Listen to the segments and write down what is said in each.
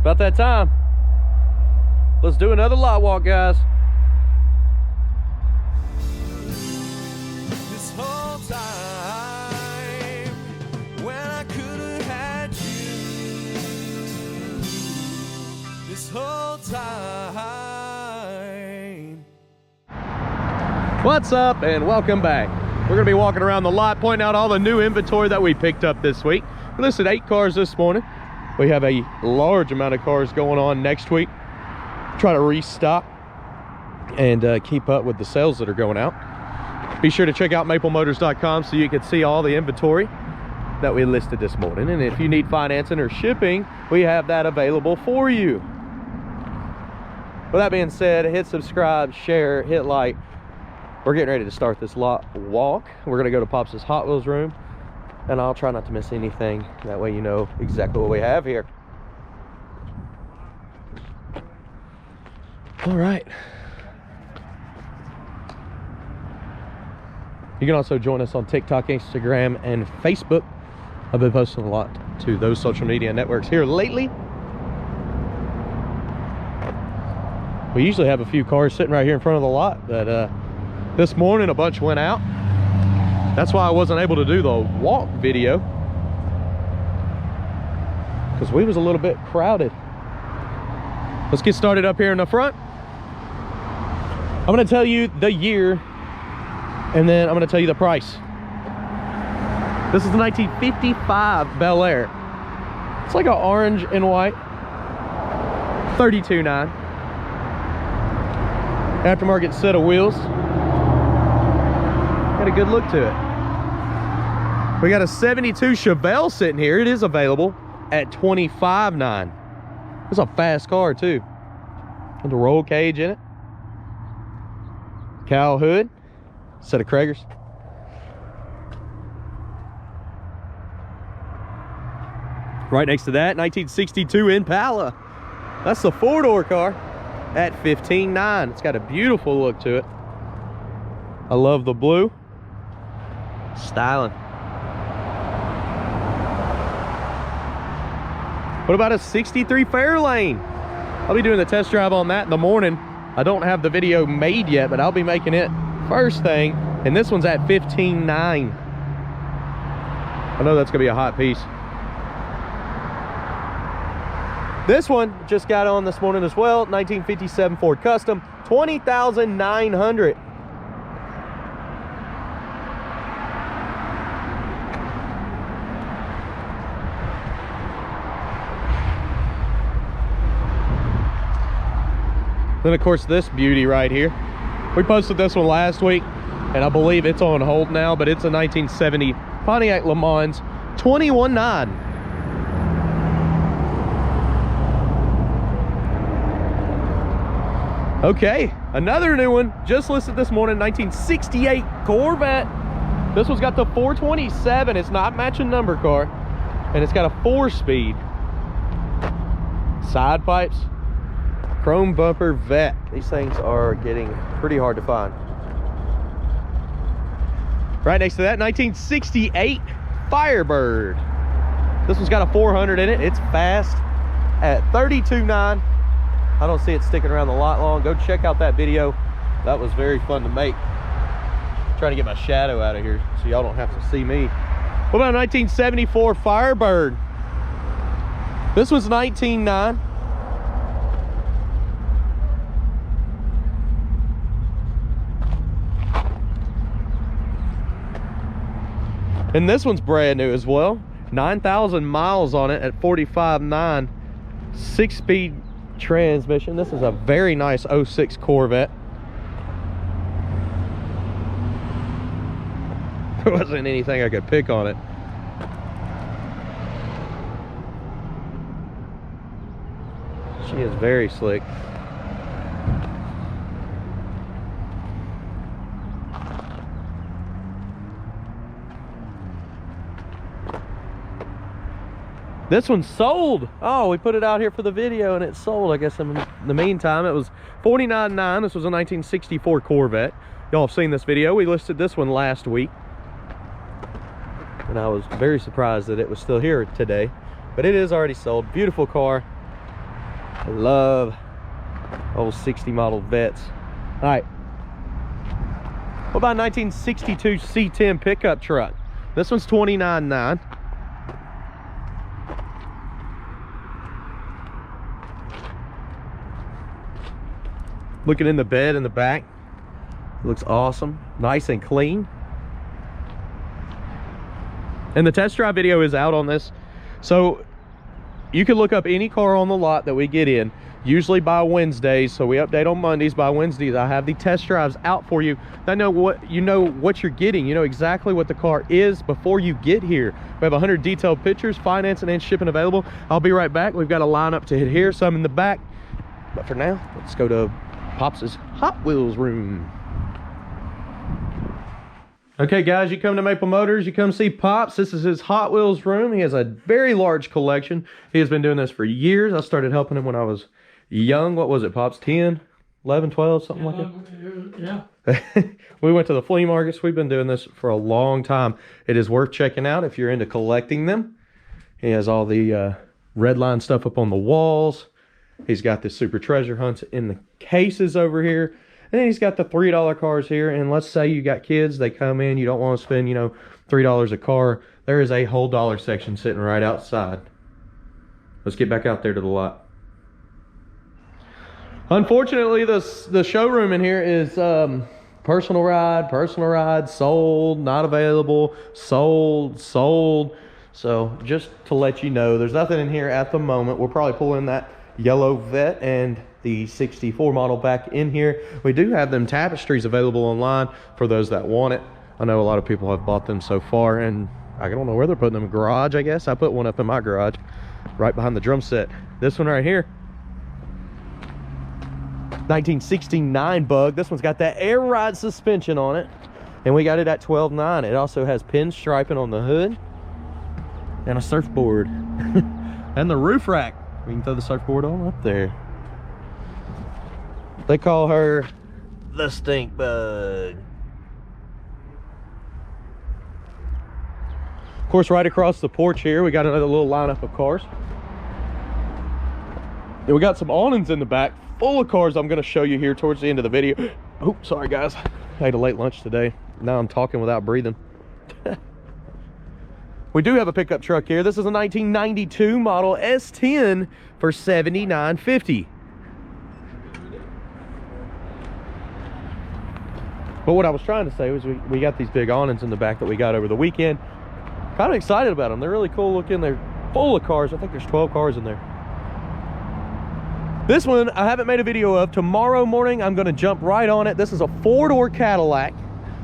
About that time. Let's do another lot walk, guys. This whole time when I could have had you. This whole time. What's up and welcome back. We're gonna be walking around the lot pointing out all the new inventory that we picked up this week. We listed 8 cars this morning. We have a large amount of cars going on next week. Try to restock and keep up with the sales that are going out. Be sure to check out maplemotors.com so you can see all the inventory that we listed this morning. And if you need financing or shipping, we have that available for you. With that being said, hit subscribe, share, hit like. We're getting ready to start this lot walk. We're gonna go to Pops' Hot Wheels room, and I'll try not to miss anything. That way you know exactly what we have here. All right. You can also join us on TikTok, Instagram, and Facebook. I've been posting a lot to those social media networks here lately. We usually have a few cars sitting right here in front of the lot, but this morning a bunch went out. That's why I wasn't able to do the walk video, because we was a little bit crowded. Let's get started up here in the front. I'm going to tell you the year, and then I'm going to tell you the price. This is the 1955 Bel Air. It's like an orange and white. $32,900. Aftermarket set of wheels. Got a good look to it. We got a 72 Chevelle sitting here. It is available at $25,900. It's a fast car too. With a roll cage in it. Cowl hood. Set of Kragers. Right next to that, 1962 Impala. That's the 4-door car at $15,900. It's got a beautiful look to it. I love the blue. Styling. What about a 63 Fairlane? I'll be doing the test drive on that in the morning. I don't have the video made yet, but I'll be making it first thing. And this one's at $15,900. I know that's gonna be a hot piece. This one just got on this morning as well. 1957 Ford Custom, $20,900. Then of course this beauty right here. We posted this one last week, and I believe it's on hold now, but it's a 1970 Pontiac Lamont, $21,900. Okay, another new one just listed this morning, 1968 Corvette. This one's got the 427. It's not matching number car, and it's got a 4-speed. Side pipes. Chrome bumper vet. These things are getting pretty hard to find. Right next to that, 1968 Firebird. This one's got a 400 in it. It's fast at $32,900. I don't see it sticking around the lot long. Go check out that video. That was very fun to make. I'm trying to get my shadow out of here so y'all don't have to see me. What about a 1974 Firebird? This was $19,900. And this one's brand new as well. 9,000 miles on it at $45,900. 6-speed transmission. This is a very nice 06 Corvette. There wasn't anything I could pick on it. She is very slick. This one's sold. Oh, we put it out here for the video and it's sold. I guess in the meantime, it was $49,900. This was a 1964 Corvette. Y'all have seen this video. We listed this one last week. And I was very surprised that it was still here today. But it is already sold. Beautiful car. I love old 60 model Vettes. All right. What about 1962 C10 pickup truck? This one's $29,900. Looking in the bed in the back, it looks awesome, nice and clean. And the test drive video is out on this, so you can look up any car on the lot that we get in, usually by Wednesdays. So we update on Mondays. By Wednesdays I have the test drives out for you. I know what you're getting. You know exactly what the car is before you get here. We have 100 detailed pictures, financing and shipping available. I'll be right back. We've got a lineup to hit here, some in the back, but for now let's go to Pops's Hot Wheels room. Okay guys, you come to Maple Motors, you come see Pops. This is his Hot Wheels room. He has a very large collection. He has been doing this for years. I started helping him when I was young. What was it, Pops? 10, 11, 12, something like that? Yeah. We went to the flea markets. We've been doing this for a long time. It is worth checking out if you're into collecting them. He has all the red line stuff up on the walls. He's got the Super Treasure Hunts in the cases over here. And then he's got the $3 cars here. And let's say you got kids, they come in, you don't want to spend, you know, $3 a car. There is a whole dollar section sitting right outside. Let's get back out there to the lot. Unfortunately, the showroom in here is personal ride, sold, not available, sold. So just to let you know, there's nothing in here at the moment. We'll probably pull in that yellow Vette and the 64 model back in here. We do have them tapestries available online for those that want it. I know a lot of people have bought them so far, and I don't know where they're putting them. Garage, I guess. I put one up in my garage right behind the drum set. This one right here, 1969 Bug. This one's got that air ride suspension on it, and we got it at $12,900. It also has pinstriping on the hood and a surfboard and the roof rack. We can throw the surfboard on up there. They call her the Stink Bug. Of course, right across the porch here, we got another little lineup of cars. And we got some awnings in the back full of cars I'm going to show you here towards the end of the video. Oh, sorry guys. I ate a late lunch today. Now I'm talking without breathing. We do have a pickup truck here. This is a 1992 model S10 for $79.50. But what I was trying to say was we got these big awnings in the back that we got over the weekend. Kind of excited about them. They're really cool looking. They're full of cars. I think there's 12 cars in there. This one I haven't made a video of. Tomorrow morning I'm going to jump right on it. This is a 4-door Cadillac.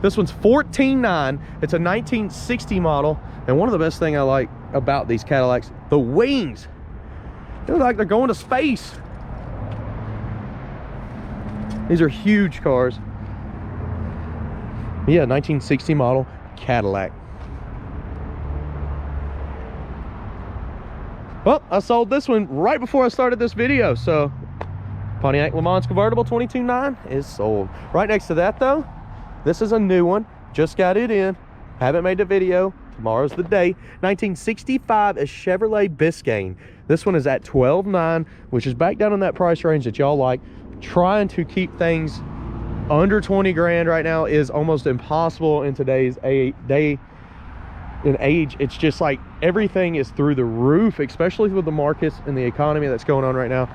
This one's $14,900. It's a 1960 model. And one of the best things I like about these Cadillacs, the wings. They look like they're going to space. These are huge cars. Yeah, 1960 model Cadillac. Well, I sold this one right before I started this video. So Pontiac Lamont's Convertible 22.9 is sold. Right next to that though, this is a new one. Just got it in. Haven't made the video. Tomorrow's the day. 1965 is Chevrolet Biscayne. This one is at $12,900, which is back down in that price range that y'all like. Trying to keep things under 20 grand right now is almost impossible in today's day and age. It's just like everything is through the roof, especially with the markets and the economy that's going on right now.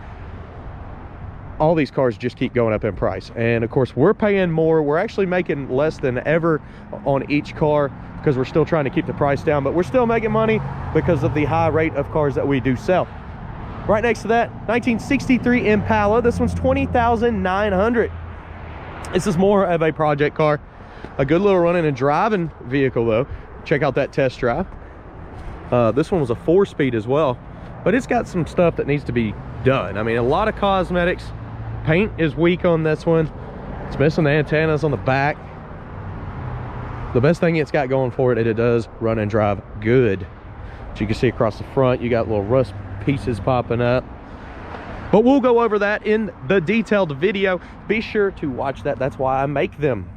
All these cars just keep going up in price, and of course we're paying more. We're actually making less than ever on each car because we're still trying to keep the price down, but we're still making money because of the high rate of cars that we do sell. Right next to that, 1963 Impala. This one's $20,900. This is more of a project car, a good little running and driving vehicle though. Check out that test drive. This one was a 4-speed as well, but it's got some stuff that needs to be done. I mean, a lot of cosmetics. Paint is weak on this one. It's missing the antennas on the back. The best thing it's got going for it, it does run and drive good. As you can see across the front, you got little rust pieces popping up. But we'll go over that in the detailed video. Be sure to watch that. That's why I make them.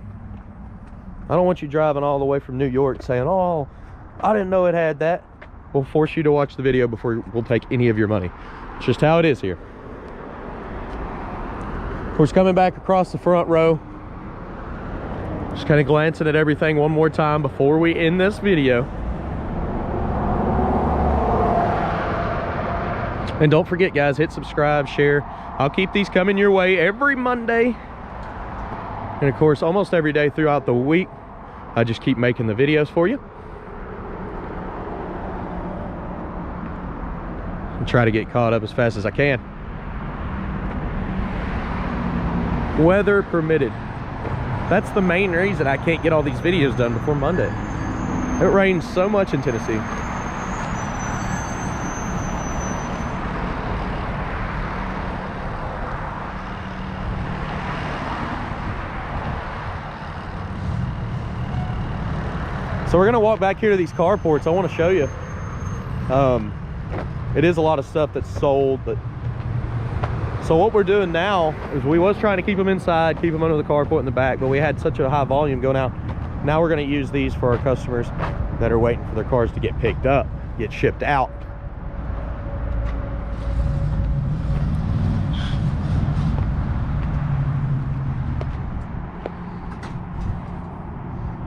I don't want you driving all the way from New York saying, oh, I didn't know it had that. We'll force you to watch the video before we'll take any of your money. It's just how it is here. course, coming back across the front row, just kind of glancing at everything one more time before we end this video. And don't forget, guys, hit subscribe, share. I'll keep these coming your way every Monday. And of course, almost every day throughout the week, I just keep making the videos for you. And try to get caught up as fast as I can. Weather permitted. That's the main reason I can't get all these videos done before Monday. It rains so much in Tennessee. So we're gonna walk back here to these carports. I want to show you. It is a lot of stuff that's sold, but so what we're doing now is we was trying to keep them inside, keep them under the carport in the back, but we had such a high volume going out. Now we're going to use these for our customers that are waiting for their cars to get picked up, get shipped out.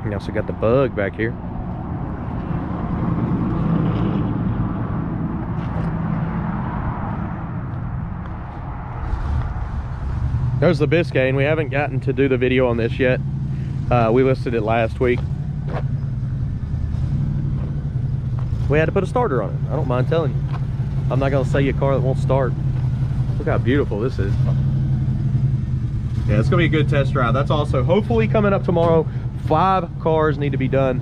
We also got the Bug back here. There's the Biscayne. We haven't gotten to do the video on this yet. We listed it last week. We had to put a starter on it. I don't mind telling you. I'm not gonna sell you a car that won't start. Look how beautiful this is. Yeah, it's gonna be a good test drive. That's also hopefully coming up tomorrow. 5 cars need to be done.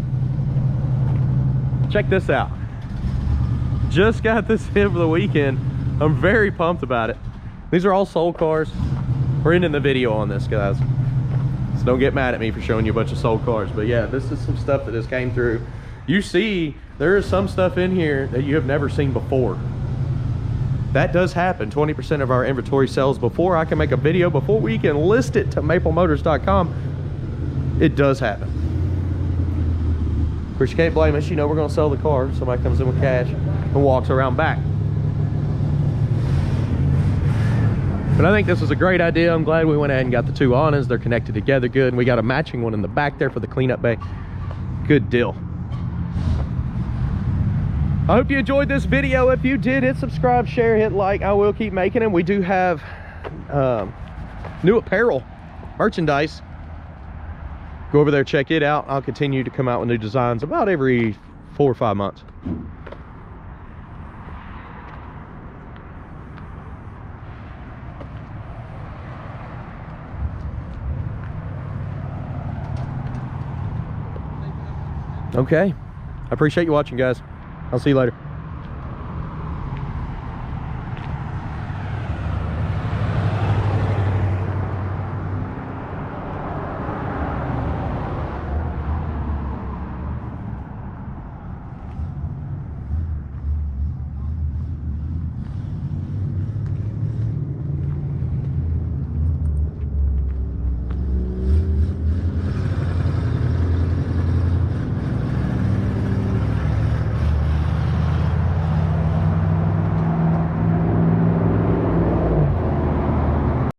Check this out. Just got this in for the weekend. I'm very pumped about it. These are all sold cars. We're ending the video on this, guys, so don't get mad at me for showing you a bunch of sold cars. But yeah, this is some stuff that just came through. You see, there is some stuff in here that you have never seen before. That does happen. 20% of our inventory sells before I can make a video, before we can list it to maplemotors.com. It does happen. Of course, you can't blame us. You know we're going to sell the car. Somebody comes in with cash and walks around back. But I think this was a great idea. I'm glad we went ahead and got the 2 awnings. They're connected together good. And we got a matching one in the back there for the cleanup bay. Good deal. I hope you enjoyed this video. If you did, hit subscribe, share, hit like. I will keep making them. We do have new apparel, merchandise. Go over there, check it out. I'll continue to come out with new designs about every 4 or 5 months. Okay, I appreciate you watching, guys. I'll see you later.